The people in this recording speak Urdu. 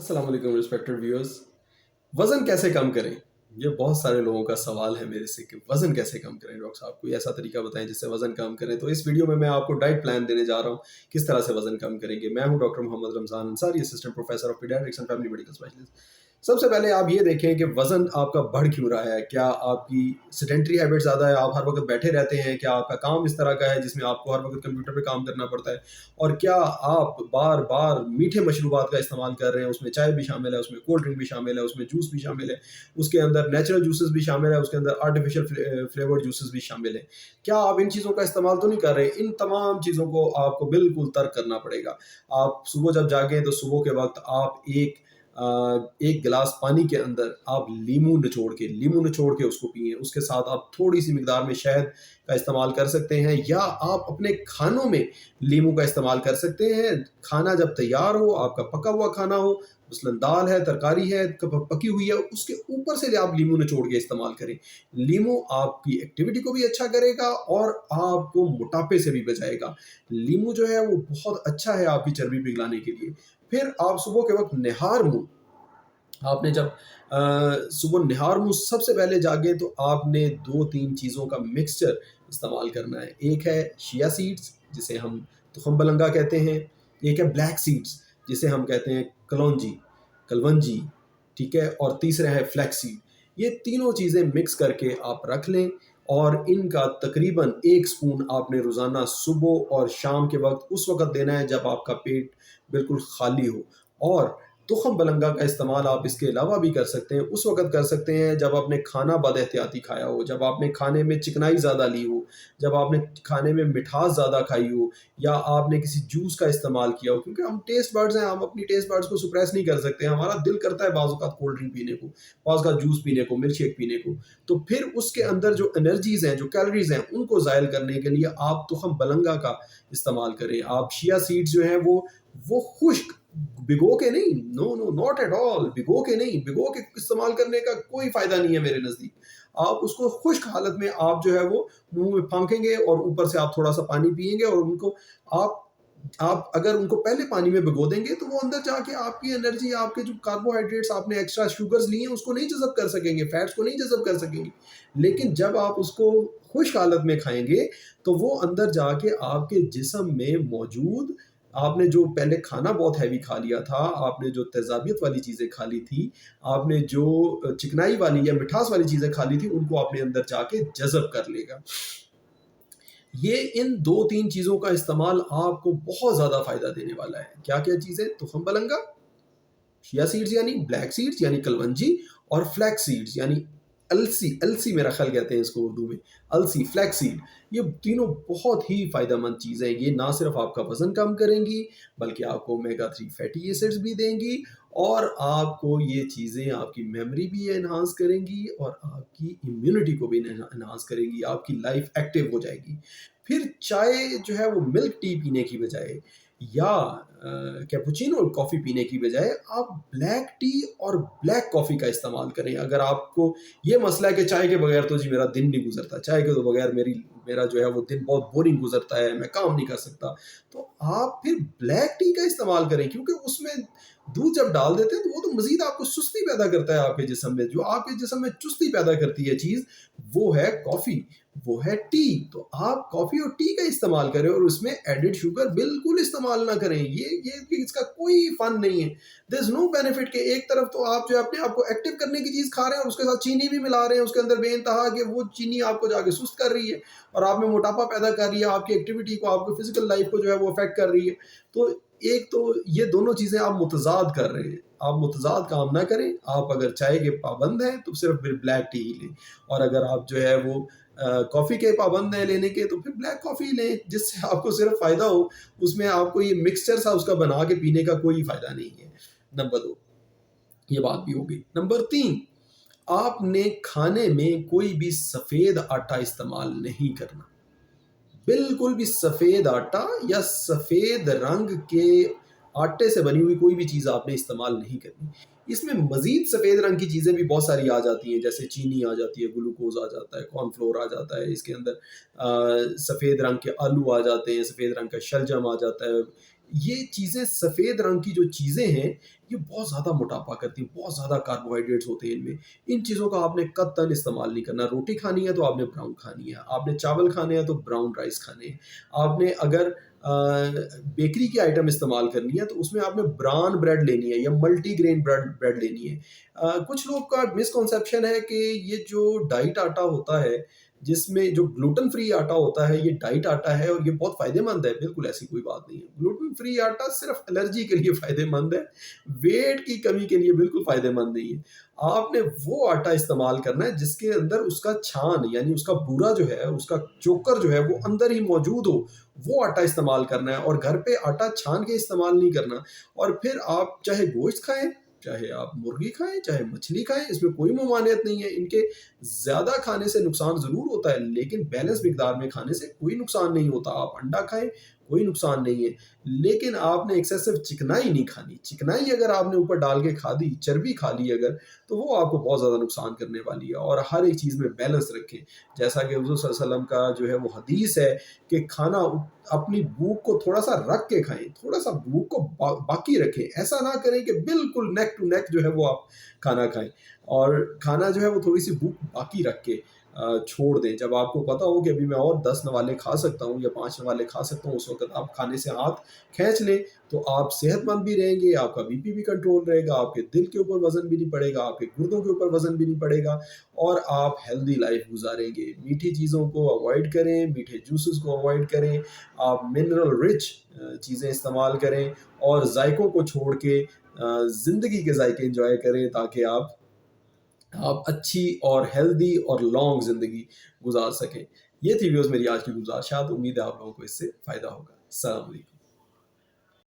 السلام علیکم ریسپیکٹڈ ویورز. وزن کیسے کم کریں؟ یہ بہت سارے لوگوں کا سوال ہے میرے سے کہ وزن کیسے کم کریں ڈاکٹر صاحب. کوئی ایسا طریقہ بتائیں جس سے وزن کم کریں. تو اس ویڈیو میں آپ کو ڈائٹ پلان دینے جا رہا ہوں کس طرح سے وزن کم کریں گے. میں ہوں doctor Muhammad Ramzan Ansari, assistant professor of paediatrics and family medical specialist. سب سے پہلے آپ یہ دیکھیں کہ وزن آپ کا بڑھ کیوں رہا ہے. کیا آپ کی سیڈنٹری ہیبٹ زیادہ ہے, آپ ہر وقت بیٹھے رہتے ہیں؟ کیا آپ کا کام اس طرح کا ہے جس میں آپ کو ہر وقت کمپیوٹر پہ کام کرنا پڑتا ہے؟ اور کیا آپ بار بار میٹھے مشروبات کا استعمال کر رہے ہیں؟ اس میں چائے بھی شامل ہے, اس میں کولڈ ڈرنک بھی شامل ہے, اس میں جوس بھی شامل ہے, اس کے اندر نیچرل جوسز بھی شامل ہے, اس کے اندر آرٹیفیشیل فلیورڈ جوسز بھی شامل ہیں. کیا آپ ان چیزوں کا استعمال تو نہیں کر رہے؟ ان تمام چیزوں کو آپ کو بالکل ترک کرنا پڑے گا. آپ صبح جب جاگیں تو صبح کے وقت آپ ایک گلاس پانی کے اندر آپ لیمو نچوڑ کے اس کو پئیں. اس کے ساتھ آپ تھوڑی سی مقدار میں شہد کا استعمال کر سکتے ہیں, یا آپ اپنے کھانوں میں لیمو کا استعمال کر سکتے ہیں. کھانا جب تیار ہو, آپ کا پکا ہوا کھانا ہو, مثلاً دال ہے, ترکاری ہے, پکی ہوئی ہے, اس کے اوپر سے آپ لیمو نچوڑ کے استعمال کریں. لیمو آپ کی ایکٹیویٹی کو بھی اچھا کرے گا اور آپ کو موٹاپے سے بھی بچائے گا. لیمو جو ہے وہ بہت اچھا ہے آپ کی چربی پگھلانے کے لیے. پھر آپ صبح کے وقت نہار منہ, آپ نے جب صبح نہار منہ سب سے پہلے جاگے تو آپ نے 2-3 چیزوں کا مکسچر استعمال کرنا ہے. ایک ہے شیا سیڈز جسے ہم تخم بلنگا کہتے ہیں, ایک ہے بلیک سیڈز جسے ہم کہتے ہیں کلونجی, ٹھیک ہے, اور تیسرا ہے فلیکس سیڈ. یہ تینوں چیزیں مکس کر کے آپ رکھ لیں, اور ان کا تقریباً 1 سپون آپ نے روزانہ صبح اور شام کے وقت اس وقت دینا ہے جب آپ کا پیٹ بالکل خالی ہو. اور تخم بلنگا کا استعمال آپ اس کے علاوہ بھی کر سکتے ہیں. اس وقت کر سکتے ہیں جب آپ نے کھانا بد احتیاطی کھایا ہو, جب آپ نے کھانے میں چکنائی زیادہ لی ہو, جب آپ نے کھانے میں مٹھاس زیادہ کھائی ہو, یا آپ نے کسی جوس کا استعمال کیا ہو. کیونکہ ہم ٹیسٹ برڈز ہیں, ہم اپنی ٹیسٹ برڈز کو سپریس نہیں کر سکتے. ہمارا دل کرتا ہے بعض اوقات کولڈ ڈرنک پینے کو, بعض اوقات جوس پینے کو, ملک شیک پینے کو. تو پھر اس کے اندر جو انرجیز ہیں, جو کیلوریز ہیں, ان کو زائل کرنے کے لیے آپ تخم بلنگا کا استعمال کریں. آپ شیا سیڈز جو ہیں وہ خشک, بھگو کے نہیں, نو ناٹ ایٹ آل, بھگو کے استعمال کرنے کا کوئی فائدہ نہیں ہے میرے نزدیک. آپ اس کو خشک حالت میں آپ جو ہے وہ منہ میں پھانکیں گے, اور اوپر سے آپ تھوڑا سا پانی پیئیں گے, اور ان کو آپ اگر ان کو پہلے پانی میں بھگو دیں گے تو وہ اندر جا کے آپ کی انرجی, آپ کے جو کاربوہائیڈریٹس آپ نے ایکسٹرا شوگرز لی ہیں, اس کو نہیں جذب کر سکیں گے, فیٹس کو نہیں جذب کر سکیں گے. لیکن جب آپ اس کو خشک حالت میں کھائیں گے تو وہ اندر جا کے آپ کے جسم میں موجود, آپ نے جو پہلے کھانا بہت ہیوی کھا لیا تھا, آپ نے جو تیزابیت والی چیزیں کھا لی تھی, آپ نے جو چکنائی والی یا مٹھاس والی چیزیں کھا لی تھی, ان کو آپ نے اندر جا کے جذب کر لے گا. یہ ان 2-3 چیزوں کا استعمال آپ کو بہت زیادہ فائدہ دینے والا ہے. کیا کیا چیزیں؟ تخم بلنگا, شیا سیڈز یعنی بلیک سیڈز یعنی کلونجی, اور فلیکس سیڈز یعنی السی میرا خیال کہتے ہیں اس کو اردو میں, السی, فلیکس سیڈ. یہ تینوں بہت ہی فائدہ مند چیزیں ہیں. یہ نہ صرف آپ کا وزن کم کریں گی بلکہ آپ کو اومیگا 3 فیٹی ایسڈز بھی دیں گی, اور آپ کو یہ چیزیں آپ کی میموری بھی انہانس کریں گی, اور آپ کی امیونٹی کو بھی انہانس کریں گی. آپ کی لائف ایکٹیو ہو جائے گی. پھر چائے جو ہے وہ ملک ٹی پینے کی بجائے, یا کیپوچینو کافی پینے کی بجائے, آپ بلیک ٹی اور بلیک کافی کا استعمال کریں. اگر آپ کو یہ مسئلہ ہے کہ چائے کے بغیر تو جی میرا دن نہیں گزرتا, چائے کے تو بغیر میرا جو ہے وہ دن بہت بورنگ گزرتا ہے, میں کام نہیں کر سکتا, تو آپ پھر بلیک ٹی کا استعمال کریں. کیونکہ اس میں دودھ جب ڈال دیتے ہیں تو وہ تو مزید آپ کو سستی پیدا کرتا ہے آپ کے جسم میں. جو آپ کے جسم میں چستی پیدا کرتی ہے چیز, وہ ہے کافی, وہ ہے ٹی. تو آپ کافی اور ٹی کا استعمال کریں, اور اس میں ایڈڈ شوگر بالکل استعمال نہ کریں. یہ اس کا کوئی فن نہیں ہے. دیر از نو بینیفٹ. کہ ایک طرف تو آپ جو اپنے آپ کو ایکٹیو کرنے کی چیز کھا رہے ہیں, اور اس کے ساتھ چینی بھی ملا رہے ہیں اس کے اندر بے انتہا, کہ وہ چینی آپ کو جا کے سست کر رہی ہے, اور آپ میں موٹاپا پیدا کر رہی ہے, آپ کی ایکٹیویٹی کو, آپ کی فزیکل لائف کو جو ہے وہ افیکٹ کر رہی ہے. تو ایک تو یہ دونوں چیزیں آپ متضاد کر رہے ہیں. آپ متضاد کام نہ کریں. آپ اگر چائے کے پابند ہیں تو صرف بلیک ٹی ہی لیں, اور اگر آپ جو ہے وہ کافی کے پابند ہیں لینے کے, تو پھر بلیک کافی لیں, جس سے آپ کو صرف فائدہ ہو. اس میں آپ کو یہ مکسچر سا اس کا بنا کے پینے کا کوئی فائدہ نہیں ہے. نمبر 2, یہ بات بھی ہو گئی. نمبر 3, آپ نے کھانے میں کوئی بھی سفید آٹا استعمال نہیں کرنا. بالکل بھی سفید آٹا یا سفید رنگ کے آٹے سے بنی ہوئی کوئی بھی چیز آپ نے استعمال نہیں کرنی. اس میں مزید سفید رنگ کی چیزیں بھی بہت ساری آ جاتی ہیں, جیسے چینی آ جاتی ہے, گلوکوز آ جاتا ہے, کارن فلور آ جاتا ہے, اس کے اندر سفید رنگ کے آلو آ جاتے ہیں, سفید رنگ کا شلجم آ جاتا ہے, یہ چیزیں سفید رنگ کی جو چیزیں ہیں یہ بہت زیادہ موٹاپا کرتی ہیں، بہت زیادہ کاربوہائیڈریٹس ہوتے ہیں ان میں. ان چیزوں کا آپ نے قطعاً استعمال نہیں کرنا. روٹی کھانی ہے تو آپ نے براؤن کھانی ہے، آپ نے چاول کھانے ہیں تو براؤن رائس کھانے ہیں. آپ نے اگر بیکری کی آئٹم استعمال کرنی ہے تو اس میں آپ نے بران بریڈ لینی ہے یا ملٹی گرین بریڈ لینی ہے. کچھ لوگ کا مسکنسیپشن ہے کہ یہ جو ڈائٹ آٹا ہوتا ہے، جس میں جو گلوٹن فری آٹا ہوتا ہے، یہ ڈائٹ آٹا ہے اور یہ بہت فائدہ مند ہے. بالکل ایسی کوئی بات نہیں ہے. گلوٹن فری آٹا صرف الرجی کے لیے فائدہ مند ہے، ویٹ کی کمی کے لیے بالکل فائدہ مند نہیں ہے. آپ نے وہ آٹا استعمال کرنا ہے جس کے اندر اس کا چھان یعنی اس کا بورا جو ہے، اس کا چوکر جو ہے وہ اندر ہی موجود ہو، وہ آٹا استعمال کرنا ہے. اور گھر پہ آٹا چھان کے استعمال نہیں کرنا. اور پھر آپ چاہے گوشت کھائیں، چاہے آپ مرغی کھائیں، چاہے مچھلی کھائیں، اس میں کوئی ممانعت نہیں ہے. ان کے زیادہ کھانے سے نقصان ضرور ہوتا ہے لیکن بیلنس مقدار میں کھانے سے کوئی نقصان نہیں ہوتا. آپ انڈا کھائیں، کوئی نقصان نہیں ہے، لیکن آپ نے ایکسیسو چکنائی نہیں کھانی. چکنائی اگر آپ نے اوپر ڈال کے کھا دی، چربی کھا لی اگر، تو وہ آپ کو بہت زیادہ نقصان کرنے والی ہے. اور ہر ایک چیز میں بیلنس رکھیں، جیسا کہ حضور صلی اللہ علیہ وسلم کا جو ہے وہ حدیث ہے کہ کھانا اپنی بھوک کو تھوڑا سا رکھ کے کھائیں، تھوڑا سا بھوک کو باقی رکھیں. ایسا نہ کریں کہ بالکل نیک ٹو نیک جو ہے وہ آپ کھانا کھائیں، اور کھانا جو ہے وہ تھوڑی سی بھوک باقی رکھ کے چھوڑ دیں. جب آپ کو پتا ہو کہ ابھی میں اور 10 نوالے کھا سکتا ہوں یا 5 نوالے کھا سکتا ہوں، اس وقت آپ کھانے سے ہاتھ کھینچ لیں تو آپ صحت مند بھی رہیں گے، آپ کا بی پی بھی کنٹرول رہے گا، آپ کے دل کے اوپر وزن بھی نہیں پڑے گا، آپ کے گردوں کے اوپر وزن بھی نہیں پڑے گا، اور آپ ہیلدی لائف گزاریں گے. میٹھی چیزوں کو اوائڈ کریں، میٹھے جوسز کو اوائڈ کریں، آپ منرل رچ چیزیں استعمال کریں اور ذائقوں کو چھوڑ کے زندگی کے ذائقے انجوائے کریں تاکہ آپ اچھی اور ہیلدی اور لانگ زندگی گزار سکیں. یہ تھی ویوز میری آج کی گزارشات. امید ہے آپ لوگوں کو اس سے فائدہ ہوگا. السلام علیکم.